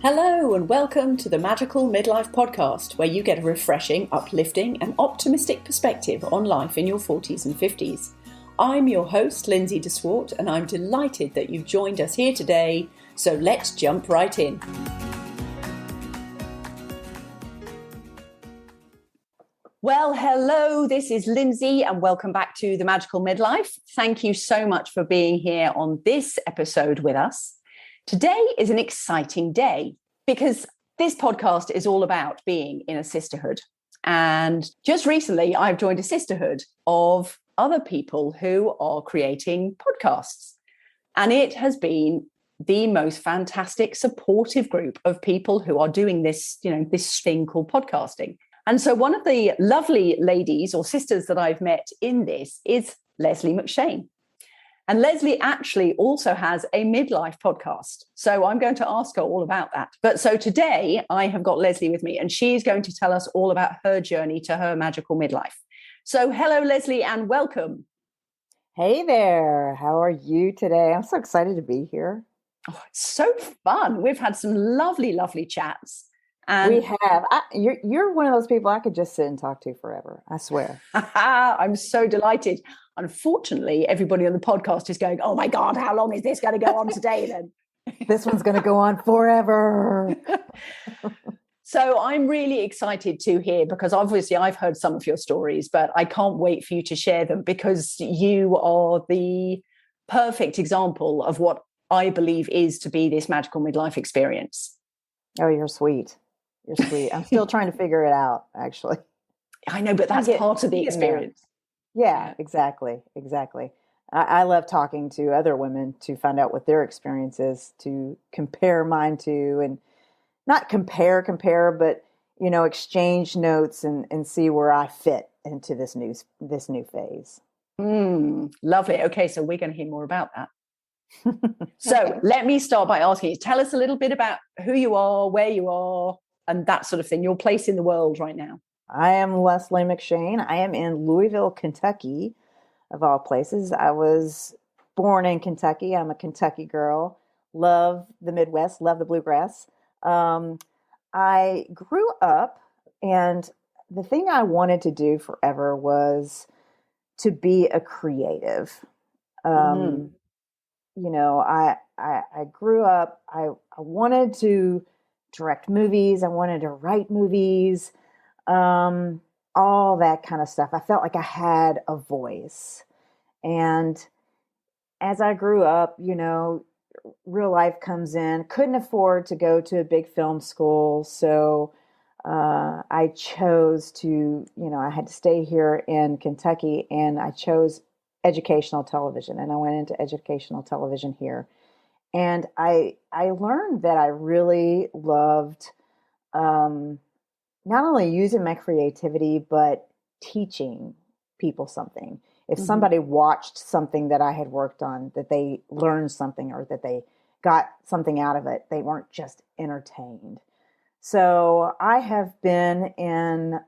Hello and welcome to the Magical Midlife Podcast, where you get a refreshing, uplifting and optimistic perspective on life in your 40s and 50s. I'm your host, Lindsay DeSwart, and I'm delighted that you've joined us here today, so let's jump right in. Well, hello, this is Lindsay and welcome back to the Magical Midlife. Thank you so much for being here on this episode with us. Today is an exciting day because this podcast is all about being in a sisterhood. And just recently, I've joined a sisterhood of other people who are creating podcasts. And it has been the most fantastic, supportive group of people who are doing this, this thing called podcasting. And so one of the lovely ladies or sisters that I've met in this is Lesley McShane. And Lesley actually also has a midlife podcast. So I'm going to ask her all about that. But so today I have got Lesley with me and she's going to tell us all about her journey to her magical midlife. So hello, Lesley, and welcome. Hey there. How are you today? I'm so excited to be here. Oh, it's so fun. We've had some lovely, lovely chats. And we have. You're one of those people I could just sit and talk to forever. I swear. I'm so delighted. Unfortunately, everybody on the podcast is going, oh my God, how long is this going to go on today then? This one's going to go on forever. So I'm really excited to hear, because obviously I've heard some of your stories, but I can't wait for you to share them because you are the perfect example of what I believe is to be this magical midlife experience. Oh, you're sweet. You're sweet. I'm still trying to figure it out, actually. I know, but that's part of the experience. Yeah, exactly. I love talking to other women to find out what their experience is, to compare mine to, and not compare, but, exchange notes and see where I fit into this new phase. Lovely. Okay, so we're going to hear more about that. So let me start by asking you, tell us a little bit about who you are, where you are, and that sort of thing, your place in the world right now. I am Lesley McShane. I am in Louisville, Kentucky, of all places. I was born in Kentucky. I'm a Kentucky girl. Love the Midwest, love the bluegrass. I grew up, and the thing I wanted to do forever was to be a creative. I grew up, I wanted to direct movies. I wanted to write movies, all that kind of stuff. I felt like I had a voice. And as I grew up, real life comes in. Couldn't afford to go to a big film school. So I chose to, I had to stay here in Kentucky, and I chose educational television. And I went into educational television here. And I learned that I really loved not only using my creativity, but teaching people something. If somebody watched something that I had worked on, that they learned something or that they got something out of it, they weren't just entertained. So I have been in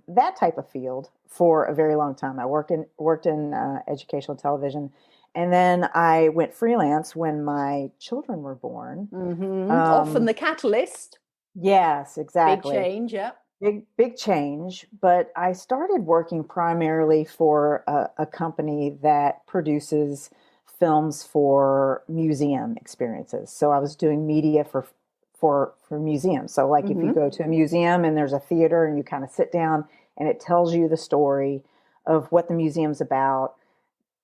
that type of field for a very long time. I worked in educational television. And then I went freelance when my children were born. Often the catalyst. Yes, exactly. Big change, yeah. Big change. But I started working primarily for a company that produces films for museum experiences. So I was doing media for museums. So like if you go to a museum and there's a theater and you kind of sit down and it tells you the story of what the museum's about,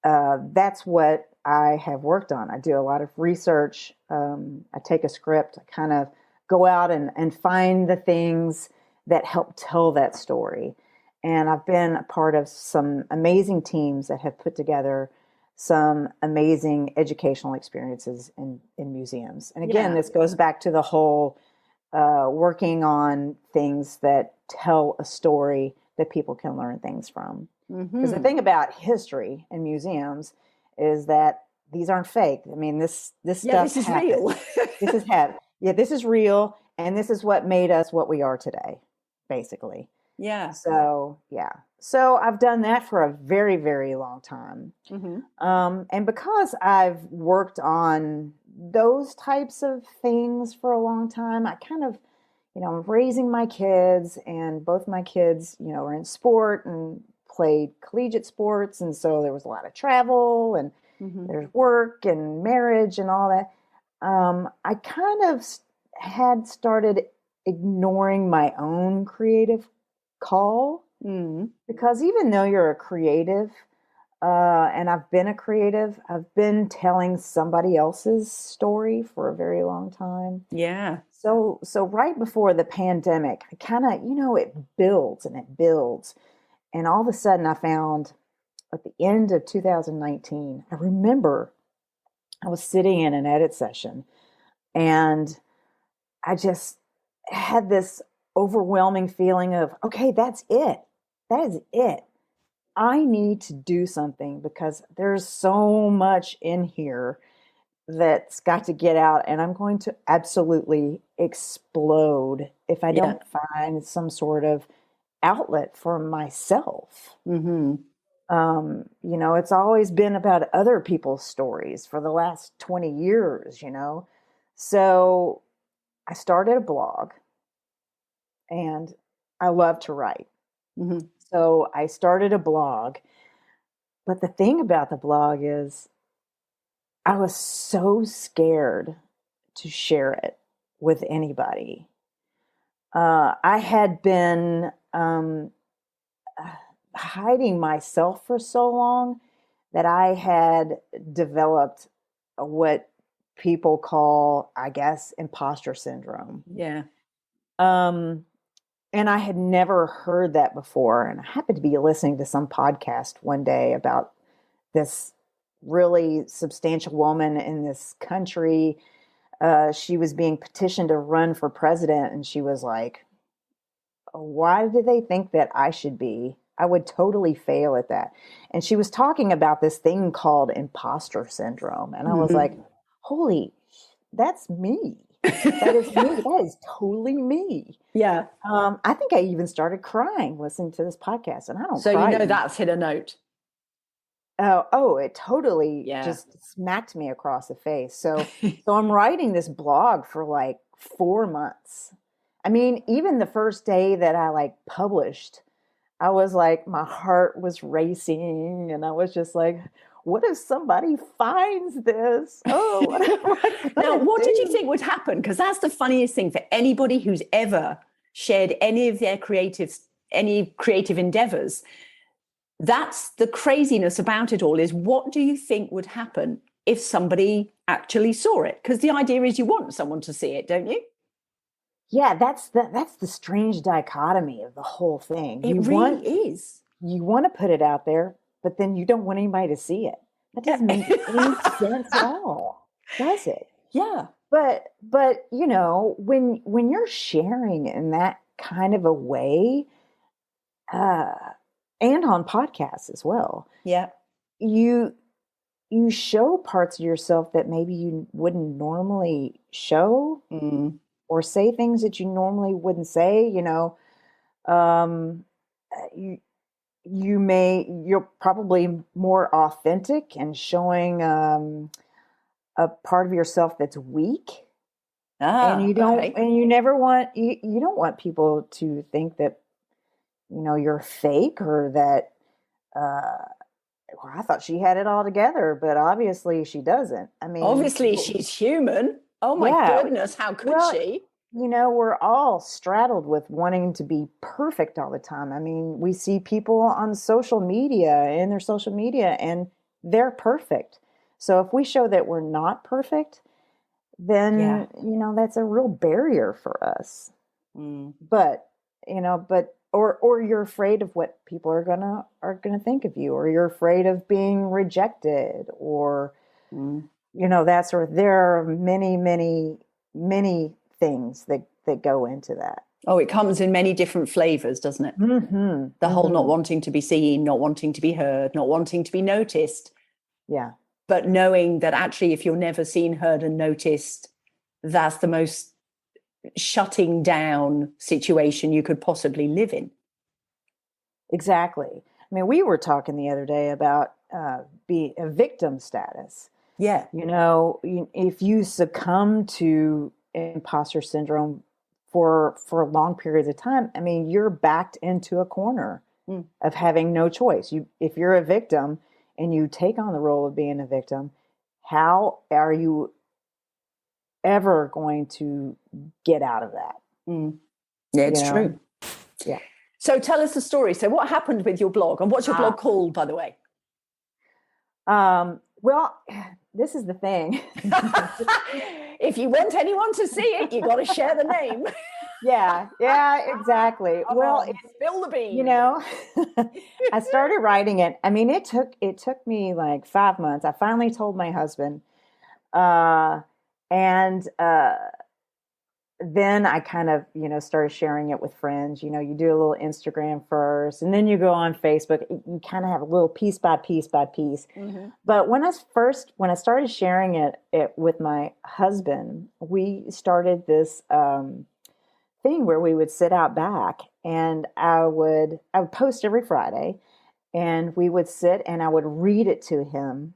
that's what I have worked on. I do a lot of research. I take a script, I kind of go out and find the things that help tell that story. And I've been a part of some amazing teams that have put together some amazing educational experiences in museums. And again, this goes back to the whole working on things that tell a story that people can learn things from. Because the thing about history and museums is that these aren't fake. I mean, this stuff is real. This is real, and this is what made us what we are today, basically. Yeah. So I've done that for a very, very long time. And because I've worked on those types of things for a long time. I kind of, I'm raising my kids, and both my kids, are in sport and played collegiate sports. And so there was a lot of travel, and Mm-hmm. there's work and marriage and all that. I kind of had started ignoring my own creative call, because even though you're a creative, and I've been a creative, I've been telling somebody else's story for a very long time. Yeah. So right before the pandemic, I kind of, it builds and it builds. And all of a sudden I found at the end of 2019, I remember I was sitting in an edit session, and I just had this overwhelming feeling of, okay, that's it. That is it. I need to do something, because there's so much in here that's got to get out, and I'm going to absolutely explode if I don't find some sort of outlet for myself. Mm-hmm. It's always been about other people's stories for the last 20 years, So I started a blog, and I love to write. Mm-hmm. So I started a blog, but the thing about the blog is I was so scared to share it with anybody. I had been hiding myself for so long that I had developed what people call, I guess, imposter syndrome. Yeah. And I had never heard that before. And I happened to be listening to some podcast one day about this really substantial woman in this country. She was being petitioned to run for president. And she was like, why do they think that I should be? I would totally fail at that. And she was talking about this thing called imposter syndrome. And I was like, holy, that's me. That is me. That is totally me. Yeah. I think I even started crying listening to this podcast, and I don't So cry. that's hit a note. Oh, it totally just smacked me across the face. So I'm writing this blog for like 4 months. I mean, even the first day that I published, I was like, my heart was racing, and I was just like, what if somebody finds this? Oh, what am I now, what do? did you think would happen? Because that's the funniest thing for anybody who's ever shared any of their creative endeavors. That's the craziness about it all, is what do you think would happen if somebody actually saw it? Because the idea is you want someone to see it, don't you? Yeah, that's the strange dichotomy of the whole thing. It really is. You want to put it out there, but then you don't want anybody to see it. That doesn't make any sense at all, does it? Yeah. But when you're sharing in that kind of a way, and on podcasts as well, you show parts of yourself that maybe you wouldn't normally show, or say things that you normally wouldn't say. You're probably more authentic and showing a part of yourself that's weak. And you don't, and you never want, you don't want people to think that, you're fake, or that, well, I thought she had it all together, but obviously she doesn't. I mean, obviously she's human. Oh my goodness, how could she? We're all straddled with wanting to be perfect all the time. I mean, we see people on social media, in their social media, and they're perfect. So if we show that we're not perfect, then, that's a real barrier for us. But, or you're afraid of what people are gonna think of you, or you're afraid of being rejected, or, that sort of, there are many, many, many things that go into that. Oh, it comes in many different flavors, doesn't it? The whole not wanting to be seen, not wanting to be heard, not wanting to be noticed. Yeah. But knowing that actually, if you're never seen, heard, and noticed, that's the most shutting down situation you could possibly live in. Exactly. I mean, we were talking the other day about being a victim status. Yeah. If you succumb to imposter syndrome for long periods of time, I mean, you're backed into a corner of having no choice. If you're a victim and you take on the role of being a victim, how are you ever going to get out of that? Yeah, it's true. Yeah. So tell us the story. So what happened with your blog, and what's your blog called, by the way? Well, this is the thing. If you want anyone to see it, you got to share the name. Yeah, exactly. Well, spill the beans. I started writing it. I mean, it took me like 5 months. I finally told my husband, and then I kind of, started sharing it with friends. You do a little Instagram first, and then you go on Facebook. You kind of have a little piece by piece by piece. Mm-hmm. But when I started sharing it with my husband, we started this thing where we would sit out back, and I would post every Friday, and we would sit and I would read it to him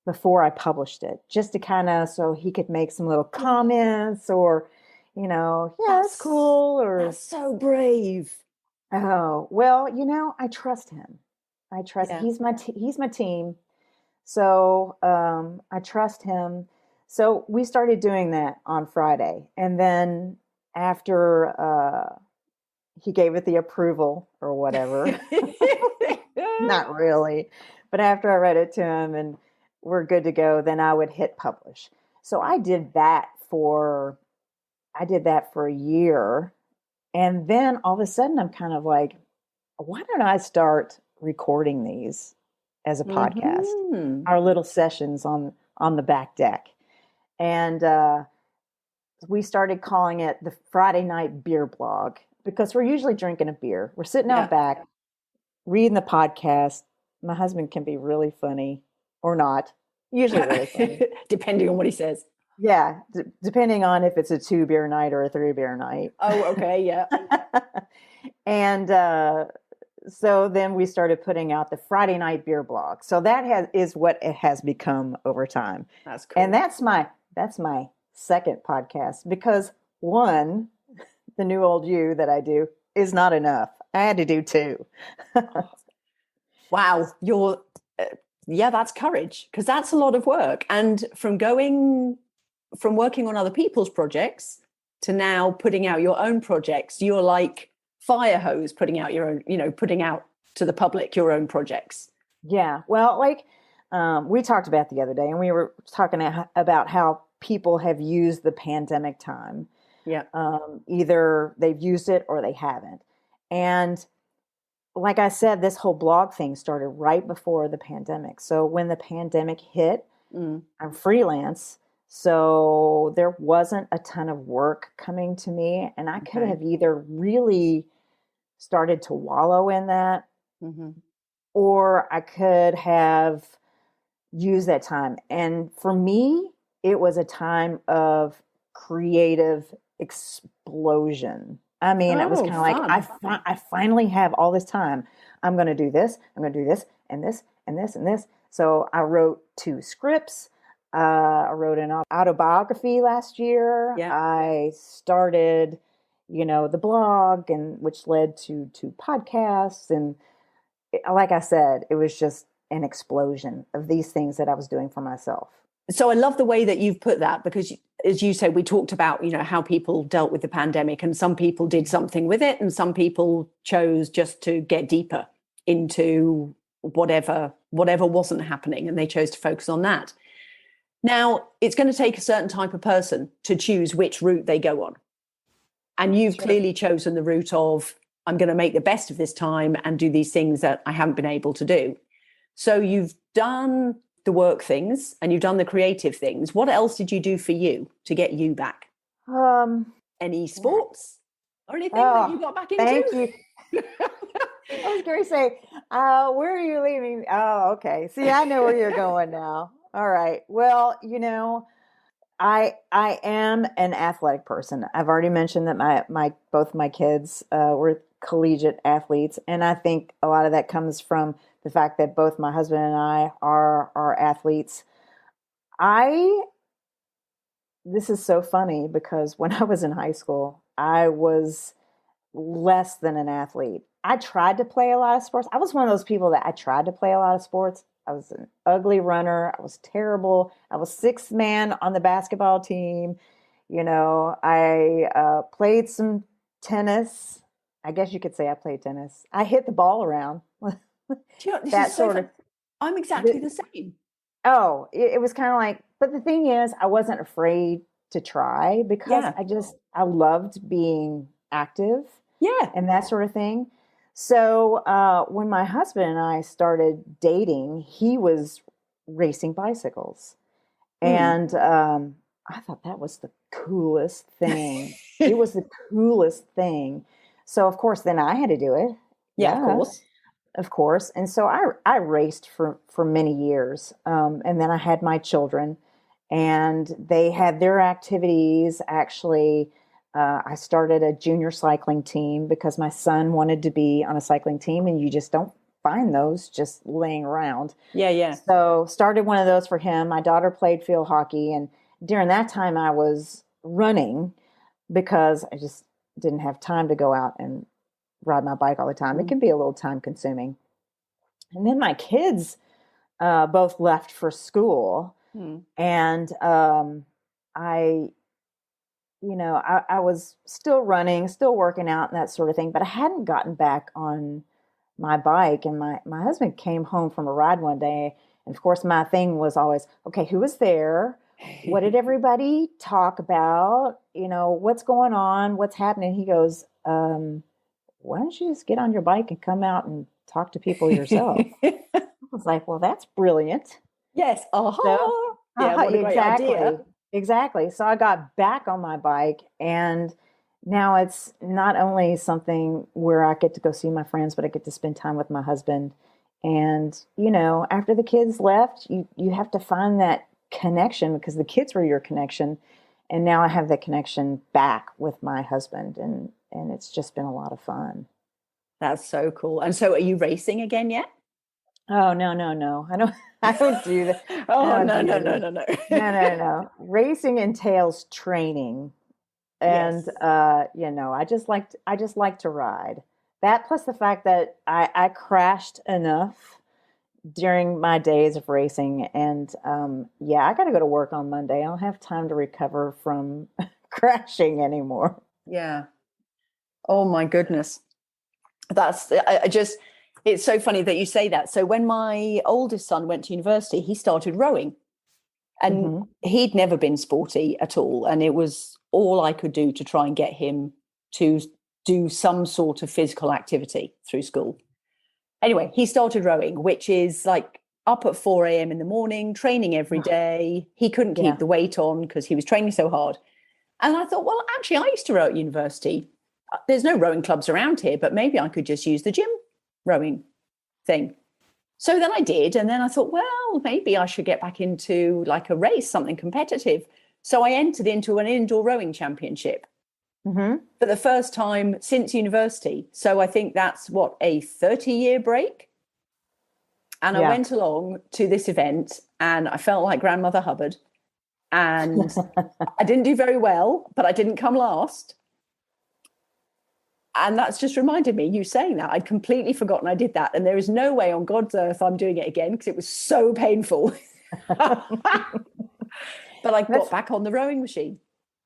before I published it, just to kind of, so he could make some little comments or, yeah, that's cool. Or that's so brave. Oh, well, I trust him. He's my team. So, I trust him. So we started doing that on Friday. And then after, he gave it the approval or whatever, not really, but after I read it to him and we're good to go, then I would hit publish. So I did that for a year. And then all of a sudden I'm kind of like, why don't I start recording these as a podcast, our little sessions on the back deck. And we started calling it the Friday Night Beer Blog, because we're usually drinking a beer. We're sitting out back, reading the podcast. My husband can be really funny or not, usually really funny. Depending on what he says. Yeah, depending on if it's a 2-beer night or a 3-beer night. Oh, okay, yeah. And so then we started putting out the Friday Night Beer Blog. So that is what it has become over time. That's cool. And that's my second podcast, because one, the New Old You that I do is not enough. I had to do 2. Wow, that's courage, because that's a lot of work. And from working on other people's projects to now putting out your own projects, you're like fire hose putting out your own, putting out to the public your own projects. Yeah. Well, like we talked about the other day, and we were talking about how people have used the pandemic time. Yeah. Either they've used it or they haven't. And like I said, this whole blog thing started right before the pandemic. So when the pandemic hit, I'm freelance. So there wasn't a ton of work coming to me, and I could have either really started to wallow in that, or I could have used that time. And for me, it was a time of creative explosion. I mean, it was kind of like, I finally have all this time. I'm going to do this. I'm going to do this and this and this and this. So I wrote 2 scripts. I wrote an autobiography last year. Yeah. I started, the blog, and which led to 2 podcasts. And like I said, it was just an explosion of these things that I was doing for myself. So I love the way that you've put that, because as you say, we talked about, how people dealt with the pandemic, and some people did something with it, and some people chose just to get deeper into whatever wasn't happening, and they chose to focus on that. Now, it's going to take a certain type of person to choose which route they go on. And you've clearly chosen the route of, I'm going to make the best of this time and do these things that I haven't been able to do. So you've done the work things and you've done the creative things. What else did you do for you to get you back? Any sports or anything that you got back into? Thank you. I was going to say, where are you leaving? Oh, okay. See, I know where you're going now. All right. Well, I am an athletic person. I've already mentioned that both my kids were collegiate athletes, and I think a lot of that comes from the fact that both my husband and I are athletes. I This is so funny because when I was in high school, I was less than an athlete. I tried to play a lot of sports. I was one of those people that I tried to play a lot of sports. I was an ugly runner. I was terrible. I was sixth man on the basketball team. I played some tennis. I guess you could say I played tennis. I hit the ball around. Do you know, this That is so sort fun. of, I'm exactly the same. it was kind of like, but the thing is, I wasn't afraid to try because Yeah. I loved being active Yeah. and that sort of thing. So when my husband and I started dating, he was racing bicycles. Mm. And I thought that was the coolest thing. It was the coolest thing. So, of course, then I had to do it. Yeah, of Yeah, course. of course. And so I raced for many years. And then I had my children, and they had their activities. Actually, I started a junior cycling team because my son wanted to be on a cycling team, and you just don't find those just laying around. Yeah, yeah. So started one of those for him. My daughter played field hockey, and during that time I was running because I just didn't have time to go out and ride my bike all the time. It Mm. can be a little time consuming. And then my kids both left for school, Mm. and I, I was still running, still working out and that sort of thing, but I hadn't gotten back on my bike. And my husband came home from a ride one day. And of course, my thing was always, okay, who was there? What did everybody talk about? What's going on? What's happening? He goes, why don't you just get on your bike and come out and talk to people yourself? I was like, well, that's brilliant. Yes. So, Aha. Yeah, what a great exactly, idea. exactly. So I got back on my bike, and now it's not only something where I get to go see my friends, but I get to spend time with my husband. And, after the kids left, you have to find that connection because the kids were your connection. And now I have that connection back with my husband, and it's just been a lot of fun. That's so cool. And so are you racing again yet? Oh, no, no, no. I don't do that. I Oh, don't no, no, do no, that. no, no. No, no, no. Racing entails training. And Yes. I just like to ride. That plus the fact that I crashed enough during my days of racing, and yeah, I got to go to work on Monday. I don't have time to recover from crashing anymore. Yeah. Oh my goodness. I just, it's so funny that you say that. So when my oldest son went to university, he started rowing, and Hmm. he'd never been sporty at all. And it was all I could do to try and get him to do some sort of physical activity through school. Anyway, he started rowing, which is like up at 4 a.m. in the morning, training every day. He couldn't keep Yeah. the weight on because he was training so hard. And I thought, well, actually, I used to row at university. There's no rowing clubs around here, but maybe I could just use the gym rowing thing. So then I did. And then I thought, well, maybe I should get back into like a race, something competitive. So I entered into an indoor rowing championship Hmm. for the first time since university. So I think that's what, a 30-year break. And I Yeah. went along to this event and I felt like Grandmother Hubbard. And I didn't do very well, but I didn't come last. And that's just reminded me, you saying that, I'd completely forgotten I did that. And there is no way on God's earth I'm doing it again because it was so painful. But I got That's back on the rowing machine.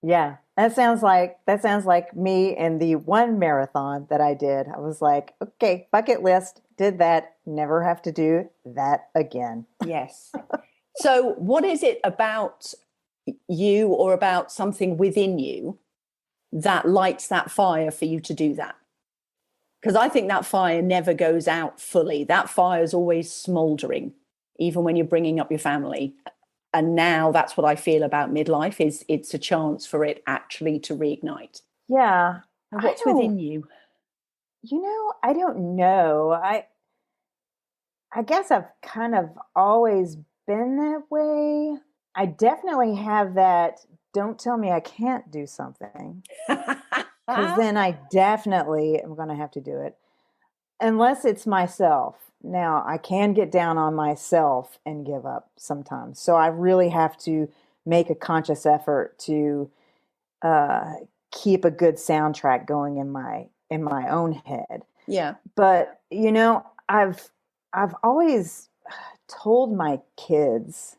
Yeah, that sounds like me in the one marathon that I did. I was like, okay, bucket list, did that, never have to do that again. Yes. So what is it about you or about something within you that lights that fire for you to do that? Because I think that fire never goes out fully. That fire is always smoldering, even when you're bringing up your family. And now that's what I feel about midlife is it's a chance for it actually to reignite. Yeah, And I what's don't, within you? I don't know. I guess I've kind of always been that way. I definitely have that don't tell me I can't do something because then I definitely am going to have to do it unless it's myself. Now, I can get down on myself and give up sometimes. So I really have to make a conscious effort to uh, keep a good soundtrack going in my own head. Yeah. But I've always told my kids,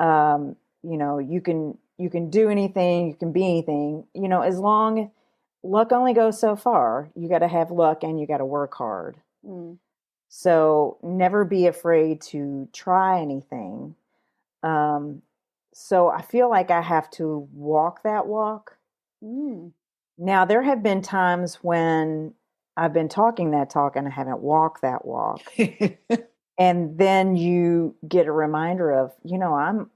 you can do anything, you can be anything, as long luck only goes so far. You got to have luck and you got to work hard. Mm. So never be afraid to try anything. Um, so I feel like I have to walk that walk. Mm. Now, there have been times when I've been talking that talk and I haven't walked that walk. And then you get a reminder of,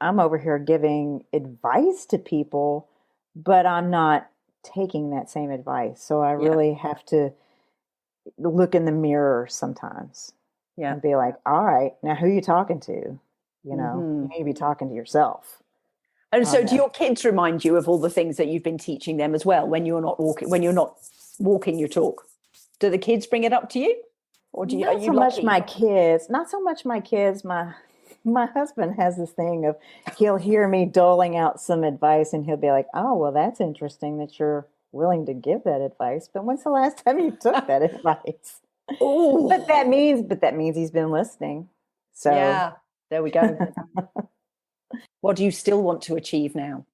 I'm over here giving advice to people, but I'm not taking that same advice. So I Yeah. really have to look in the mirror sometimes Yeah. and be like, all right, now who are you talking to? You need to be talking to yourself. And so on do that. your kids remind you of all the things that you've been teaching them as well when you're not walking your talk? Do the kids bring it up to you? Or are Not you so much lucky? my kids, not so much my kids. My husband has this thing of he'll hear me doling out some advice and he'll be like, "Oh, well, that's interesting that you're willing to give that advice. But when's the last time you took that advice?" Oh, But that means he's been listening. So, yeah, there we go. What do you still want to achieve now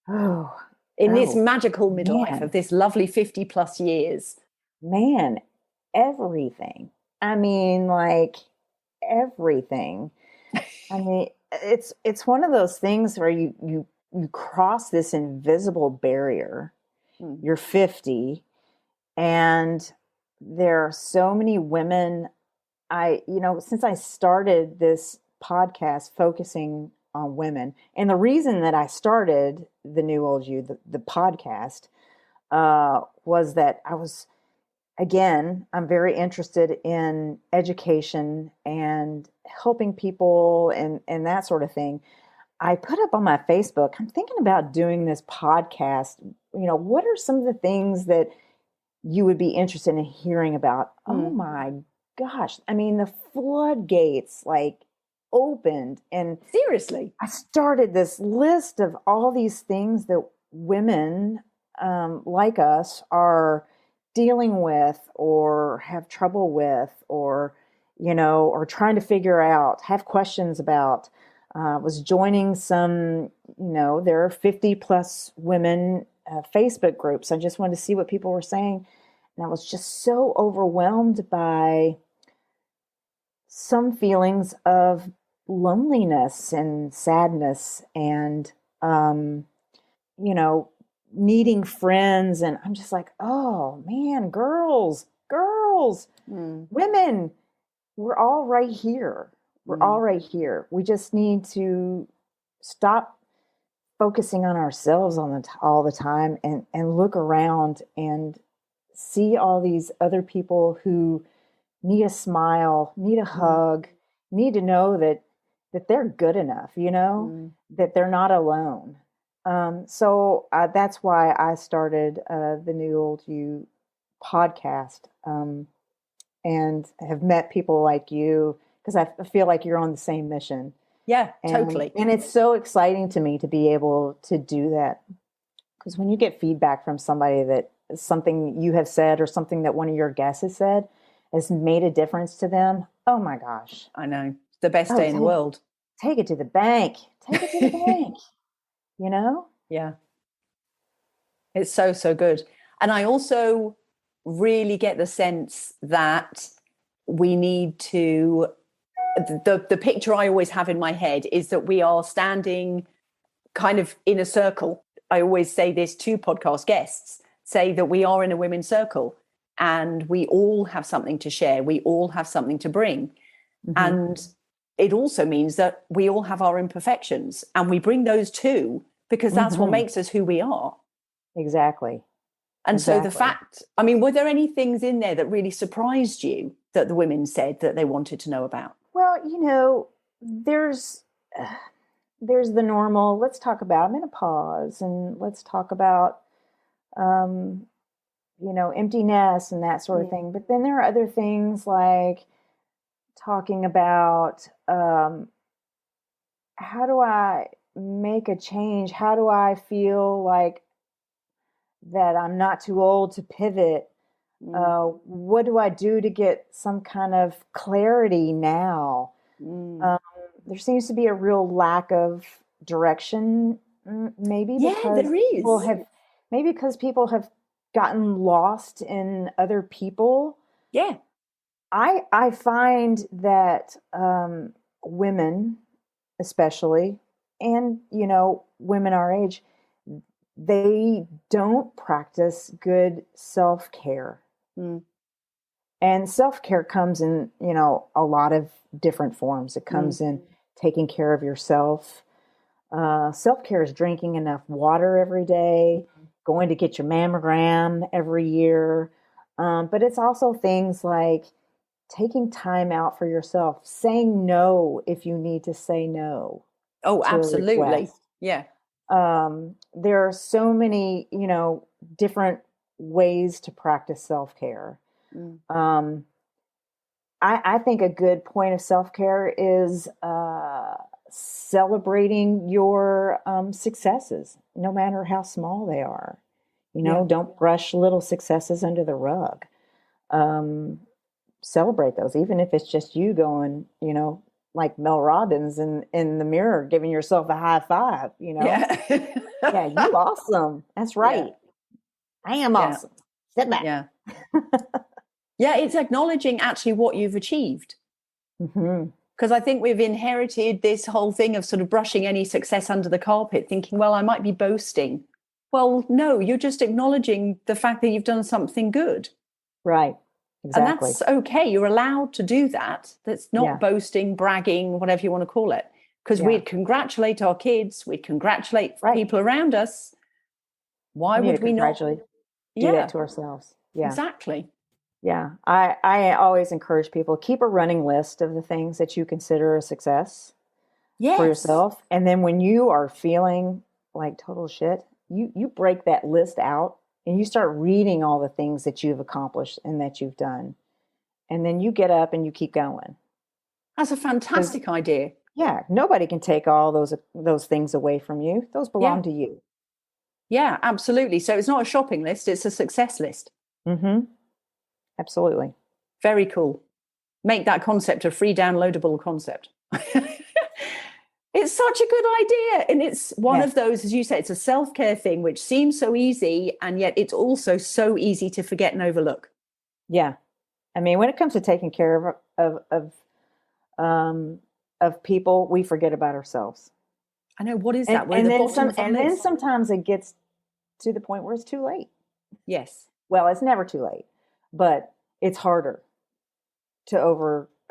oh, in this oh, magical midlife of man, this lovely 50 plus years? man, everything. I mean, like everything. I mean, it's one of those things where you cross this invisible barrier. Mm. You're 50 and there are so many women. Since I started this podcast focusing on women, and the reason that I started the New Old You, the podcast, was that I'm very interested in education and helping people and that sort of thing. I put up on my Facebook, I'm thinking about doing this podcast. What are some of the things that you would be interested in hearing about? Oh Mm. my gosh. I mean, the floodgates like opened, and Seriously? I started this list of all these things that women like us are dealing with or have trouble with or trying to figure out, have questions about. Was joining some, there are 50 plus women Facebook groups. I just wanted to see what people were saying. And I was just so overwhelmed by some feelings of loneliness and sadness and, um, you know, needing friends. And I'm just like, oh man, girls, Mm. women, we're all right here. We're all Mm. right here. We just need to stop focusing on ourselves all the time and look around and see all these other people who need a smile, need a Mm. hug, need to know that they're good enough, Mm. that they're not alone. So that's why I started the New Old You podcast, and have met people like you because I feel like you're on the same mission. Yeah, And totally. and it's so exciting to me to be able to do that, because when you get feedback from somebody that something you have said or something that one of your guests has said has made a difference to them, oh my gosh. I know. It's the best Oh, day in the world. take it to the bank. Take it to the bank, you know? Yeah. It's so, so good. And I also really get the sense that we need to, the picture I always have in my head is that we are standing kind of in a circle. I always say this to podcast guests, say that we are in a women's circle and we all have something to share. We all have something to bring. Mm-hmm. And it also means that we all have our imperfections and we bring those too, because that's what Mm-hmm. makes us who we are. Exactly. And so the Exactly. fact, I mean, were there any things in there that really surprised you that the women said that they wanted to know about? Well, there's the normal, let's talk about menopause and let's talk about um, empty nest and that sort of thing. But then there are other things like talking about how do I make a change? How do I feel like that I'm not too old to pivot? Mm. What do I do to get some kind of clarity now? Mm. Um, there seems to be a real lack of direction, maybe Yeah, because there people is. have, maybe because people have gotten lost in other people. Yeah. I find that women, especially, and women our age, they don't practice good self-care. Mm. And self-care comes in, a lot of different forms. It Mm. comes in taking care of yourself. Self-care is drinking enough water every day, going to get your mammogram every year. But it's also things like taking time out for yourself, saying no if you need to say no Oh, to a absolutely. request. Yeah. There are so many, different ways to practice self-care. Mm. Um, I think a good point of self-care is celebrating your successes, no matter how small they are. Yeah. Don't brush little successes under the rug. Um, Celebrate those, even if it's just you going, like Mel Robbins in the mirror, giving yourself a high five, Yeah. Yeah, you awesome. That's Yeah. right. I am Yeah. awesome. Sit back. Yeah. Yeah. It's acknowledging actually what you've achieved. Hmm. Because I think we've inherited this whole thing of sort of brushing any success under the carpet, thinking, well, I might be boasting. Well, no, you're just acknowledging the fact that you've done something good. Right. And Exactly. that's okay. You're allowed to do that. That's not Yeah. boasting, bragging, whatever you want to call it. Because Yeah. we'd congratulate our kids, we'd congratulate Right. people around us. Why We need to would we not? congratulate, do that Yeah, to ourselves. Yeah. exactly. Yeah. I always encourage people, keep a running list of the things that you consider a success for Yes. yourself. And then when you are feeling like total shit, you break that list out and you start reading all the things that you've accomplished and that you've done. And then you get up and you keep going. That's a Because fantastic idea. yeah, nobody can take all those things away from you. Those Yeah. belong to you. Yeah, absolutely. So it's not a shopping list, it's a success list. Mm-hmm. Absolutely. Very cool. Make that concept a free downloadable concept. It's such a good idea. And it's one Yeah. of those, as you say, it's a self care thing, which seems so easy. And yet it's also so easy to forget and overlook. Yeah. I mean, when it comes to taking care um, of people, we forget about ourselves. I know, what is And that? We're at and the then bottom some of our and then list. sometimes it gets to the point where it's too late. Yes. Well, it's never too late, but it's harder to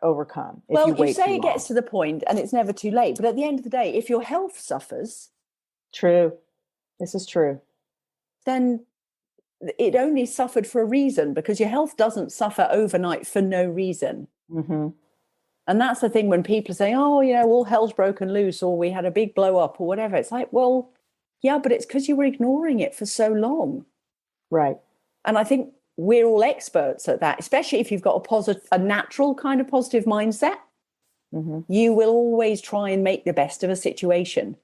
overcome if you Well, you wait too say it long. gets to the point and it's never too late. But at the end of the day, if your health suffers, True. This is true. then it only suffered for a reason, because your health doesn't suffer overnight for no reason. Mm-hmm. And that's the thing when people say, oh, all hell's broken loose, or we had a big blow up, or whatever. It's like, well, yeah, but it's because you were ignoring it for so long. Right. And I think we're all experts at that, especially if you've got a natural kind of positive mindset. Mm-hmm. You will always try and make the best of a situation.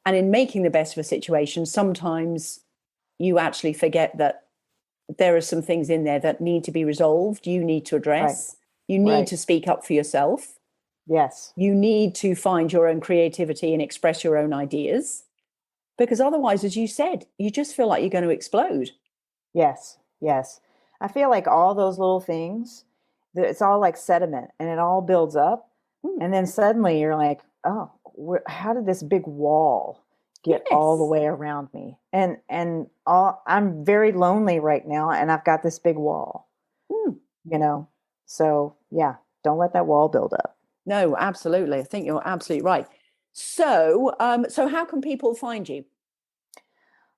And in making the best of a situation, sometimes you actually forget that there are some things in there that need to be resolved. You need to Right. address. You need Right. to speak up for yourself. Yes. You need to find your own creativity and express your own ideas. Because otherwise, as you said, you just feel like you're going to explode. Yes. Yes. I feel like all those little things, it's all like sediment and it all builds up. Hmm. And then suddenly you're like, oh, how did this big wall get all the Yes. way around me? I'm very lonely right now and I've got this big wall, Hmm. you know? So yeah, don't let that wall build up. No, absolutely. I think you're absolutely right. So, so how can people find you?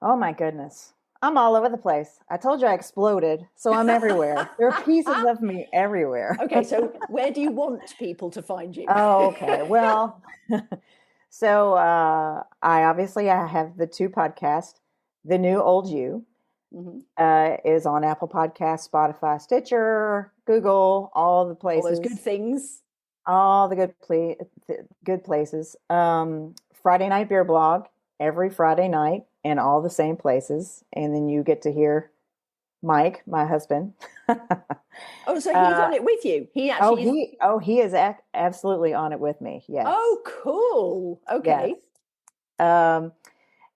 Oh my goodness. I'm all over the place. I told you I exploded, so I'm everywhere. There are pieces of me everywhere. Okay, so where do you want people to find you? Oh, okay. Well, so I have the two podcasts, The New Old You. is on Apple Podcasts, Spotify, Stitcher, Google, all the places. All those good things. All the good places. Friday Night Beer Blog every Friday night in all the same places. And then you get to hear Mike, my husband. Oh, so he's on it with you. He actually he is absolutely on it with me. Yes. Oh, cool. Okay. Yes.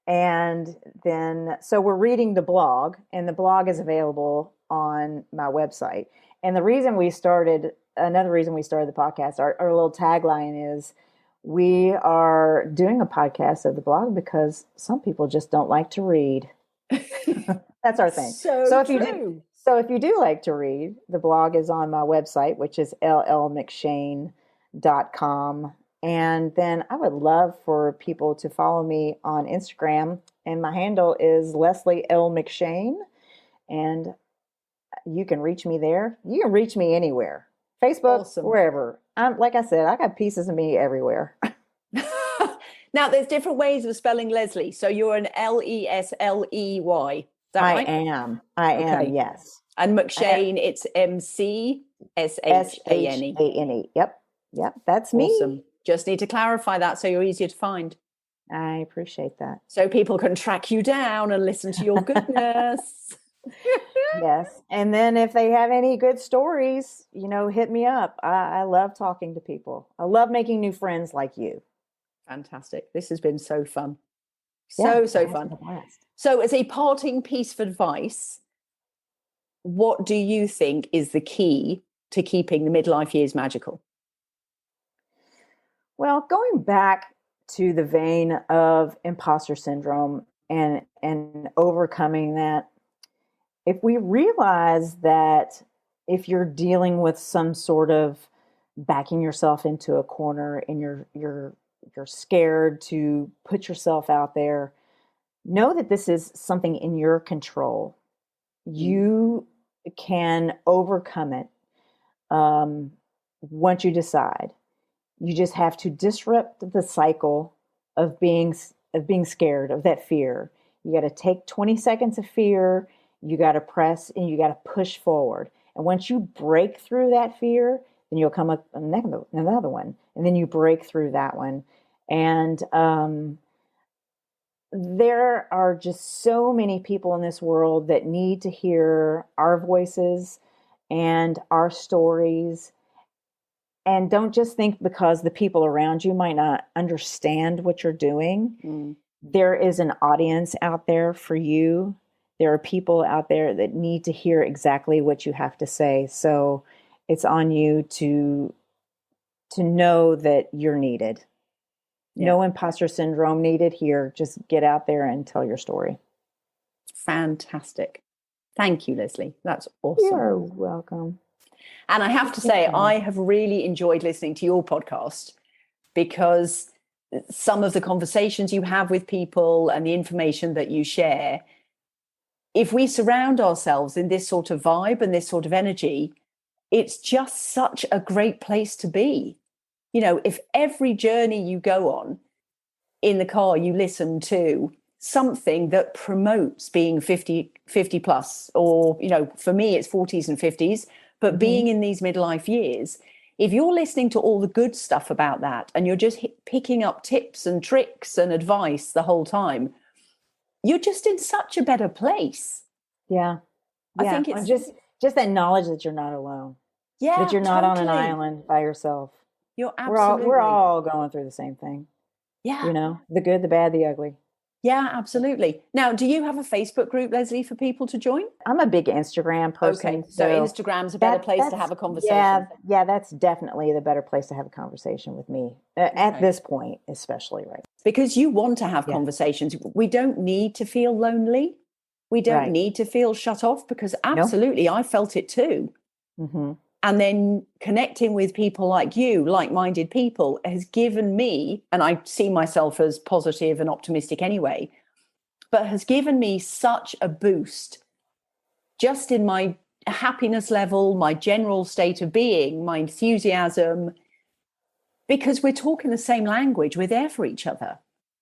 And then, so we're reading the blog, and the blog is available on my website. And another reason we started the podcast, our little tagline is, we are doing a podcast of the blog because some people just don't like to read. That's our thing. So if you do like to read, the blog is on my website, which is llmcshane.com. And then I would love for people to follow me on Instagram, and my handle is Lesley L. McShane, and you can reach me there. You can reach me anywhere. Facebook, awesome. Wherever. Like I said, I got pieces of me everywhere. Now, there's different ways of spelling Lesley. So you're an Lesley. Is that right? I am, yes. And McShane, it's McShane. Yep, that's me. Awesome. Just need to clarify that so you're easier to find. I appreciate that. So people can track you down and listen to your goodness. Yes. And then if they have any good stories, hit me up. I love talking to people. I love making new friends like you. Fantastic. This has been so fun. So fun. So as a parting piece of advice, what do you think is the key to keeping the midlife years magical? Well, going back to the vein of imposter syndrome and overcoming that, if we realize that if you're dealing with some sort of backing yourself into a corner and you're scared to put yourself out there, know that this is something in your control. You can overcome it once you decide. You just have to disrupt the cycle of being scared, of that fear. You got to take 20 seconds of fear. You got to press and you got to push forward. And once you break through that fear, then you'll come up another one, and then you break through that one. And there are just so many people in this world that need to hear our voices and our stories. And don't just think because the people around you might not understand what you're doing. There is an audience out there for you. There are people out there that need to hear exactly what you have to say. So it's on you to know that you're needed. Yeah. No imposter syndrome needed here. Just get out there and tell your story. Fantastic. Thank you, Lesley. That's awesome. You're welcome. And I have to say, I have really enjoyed listening to your podcast, because some of the conversations you have with people and the information that you share, if we surround ourselves in this sort of vibe and this sort of energy, it's just such a great place to be. If every journey you go on in the car, you listen to something that promotes being 50 plus, or, for me, it's 40s and 50s, but being in these midlife years, if you're listening to all the good stuff about that and you're just picking up tips and tricks and advice the whole time, you're just in such a better place. Yeah. I think it's just that knowledge that you're not alone. Yeah. That you're not on an island by yourself. You're absolutely. We're all going through the same thing. Yeah. The good, the bad, the ugly. Yeah, absolutely. Now, do you have a Facebook group, Lesley, for people to join? I'm a big Instagram person. Okay, so Instagram's a better place to have a conversation. Yeah, that's definitely the better place to have a conversation with me at this point, especially, right? Because you want to have conversations. We don't need to feel lonely. We don't need to feel shut off, because absolutely, I felt it too. Mm-hmm. And then connecting with people like you, like-minded people, has given me, and I see myself as positive and optimistic anyway, but has given me such a boost just in my happiness level, my general state of being, my enthusiasm, because we're talking the same language. We're there for each other.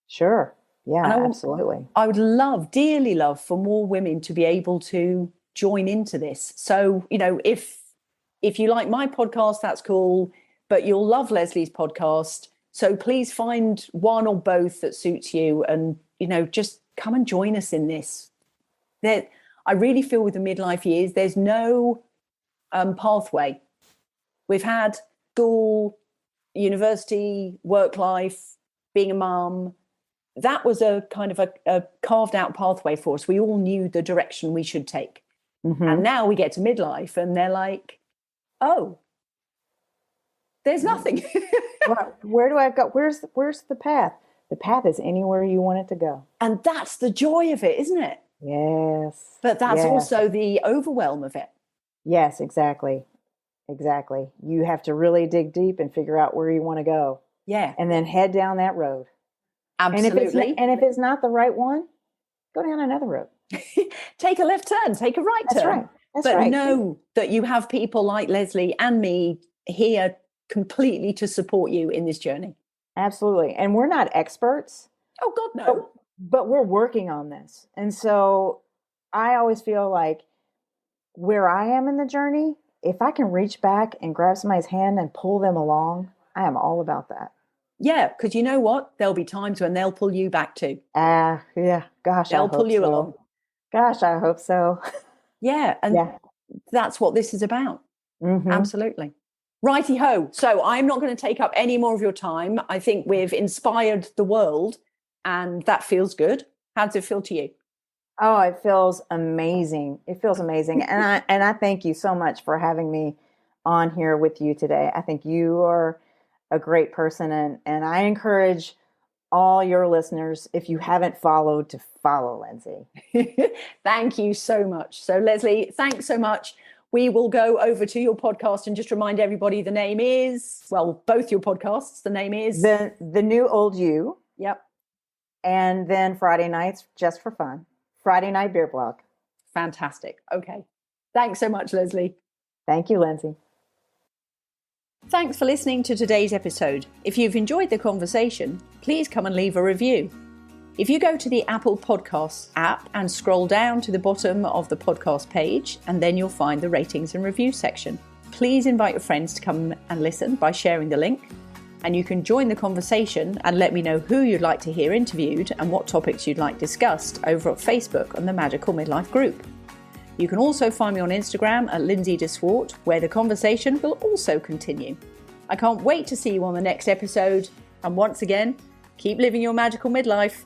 Sure. Yeah, And absolutely. I would love, dearly love, for more women to be able to join into this. So, if you like my podcast, that's cool, but you'll love Lesley's podcast. So please find one or both that suits you, and just come and join us in this. That I really feel with the midlife years, there's no pathway. We've had school, university, work life, being a mum. That was a kind of a carved out pathway for us. We all knew the direction we should take. Mm-hmm. And now we get to midlife and they're like, oh, there's nothing. Where do I go? Where's the path? The path is anywhere you want it to go. And that's the joy of it, isn't it? Yes. But that's also the overwhelm of it. Yes, exactly. Exactly. You have to really dig deep and figure out where you want to go. Yeah. And then head down that road. Absolutely. And if it's not the right one, go down another road. Take a left turn, take a right turn. Right. That's but right. know that you have people like Lesley and me here completely to support you in this journey. Absolutely. And we're not experts. Oh, God, no. But we're working on this. And so I always feel like where I am in the journey, if I can reach back and grab somebody's hand and pull them along, I am all about that. Yeah, because you know what? There'll be times when they'll pull you back too. Yeah. Gosh, they'll pull you along. Gosh, I hope so. Yeah, and that's what this is about. Mm-hmm. Absolutely. Righty ho. So I'm not going to take up any more of your time. I think we've inspired the world, and that feels good. How does it feel to you? Oh, it feels amazing. It feels amazing. And I thank you so much for having me on here with you today. I think you are a great person, and I encourage all your listeners, if you haven't followed, to follow Lindsay. Thank you so much. So Lesley, thanks so much. We will go over to your podcast and just remind everybody the name is, well, both your podcasts, the name is The New Old You. Yep. And then Friday nights, just for fun. Friday Night Beer Blog. Fantastic. Okay. Thanks so much, Lesley. Thank you, Lindsay. Thanks for listening to today's episode. If you've enjoyed the conversation, please come and leave a review. If you go to the Apple Podcasts app and scroll down to the bottom of the podcast page, and then you'll find the ratings and review section. Please invite your friends to come and listen by sharing the link. And you can join the conversation and let me know who you'd like to hear interviewed and what topics you'd like discussed over at Facebook on the Magical Midlife group. You can also find me on Instagram at Lindsay DeSwart, where the conversation will also continue. I can't wait to see you on the next episode. And once again, keep living your magical midlife.